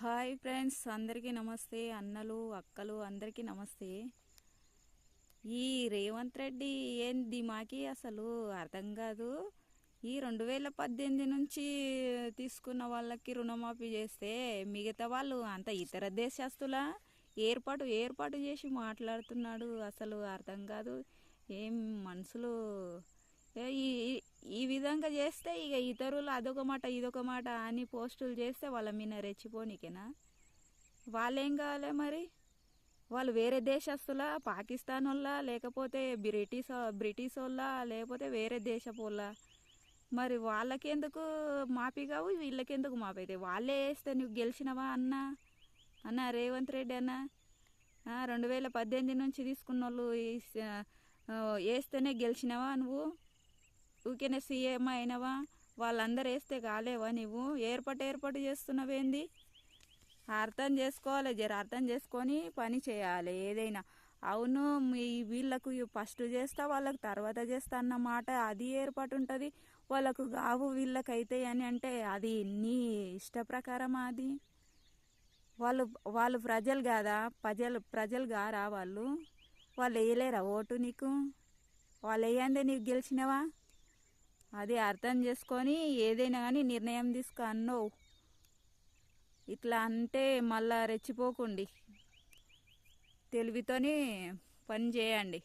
Hi friends, అందరికీ నమస్తే. అన్నలు అక్కలు అందరికీ నమస్తే. ఈ రేవంత్ రెడ్డి ఏంది మాకి అసలు అర్థం కాదు. ఈ 2018 నుంచి తీసుకున్న వాళ్ళకి రుణమాఫీ చేస్తే మిగతా వాళ్ళు అంత ఇతర దేశస్తుల ఏర్పాటు చేసి మాట్లాడుతున్నాడు. అసలు అర్థం కాదు. ఏం మనుషులు ఈ ఈ విధంగా చేస్తే ఇక ఇతరులు అదొక మాట ఇదొక మాట అని పోస్టులు చేస్తే వాళ్ళ మీద రెచ్చిపోనికేనా? వాళ్ళేం కావాలి మరి? వాళ్ళు వేరే దేశస్తులా, పాకిస్తాన్ వాళ్ళ, లేకపోతే బ్రిటిష్ వాళ్ళ, లేకపోతే వేరే దేశపు వాళ్ళ? మరి వాళ్ళకెందుకు మాఫీ కావు, వీళ్ళకెందుకు మాఫీ అయితే? వాళ్ళే వేస్తే నువ్వు గెలిచినవా అన్న రేవంత్ రెడ్డి అన్న? 2018 నుంచి తీసుకున్న వాళ్ళు వేస్తేనే గెలిచినవా నువ్వు? ఊకేనే సీఎం అయినవా? వాళ్ళందరూ వేస్తే కాలేవా? నువ్వు ఏర్పాటు చేస్తున్నావేంది? అర్థం చేసుకోవాలి, అర్థం చేసుకొని పని చేయాలి ఏదైనా. అవును, వీళ్ళకు ఫస్ట్ చేస్తా వాళ్ళకు తర్వాత చేస్తా అన్న మాట అది ఏర్పాటు ఉంటుంది. వాళ్ళకు కావు వీళ్ళకైతే అని అంటే అది నీ ఇష్ట ప్రకారమా? అది వాళ్ళు ప్రజలు కాదా? ప్రజలు గారా వాళ్ళు వేయలేరా ఓటు నీకు? వాళ్ళు వేయందే నీకు గెలిచినవా? అది అర్థం చేసుకొని ఏదైనా కానీ నిర్ణయం తీసుకో అన్నో. ఇట్లా అంటే మళ్ళా రెచ్చిపోకండి, తెలివితోని పని చేయండి.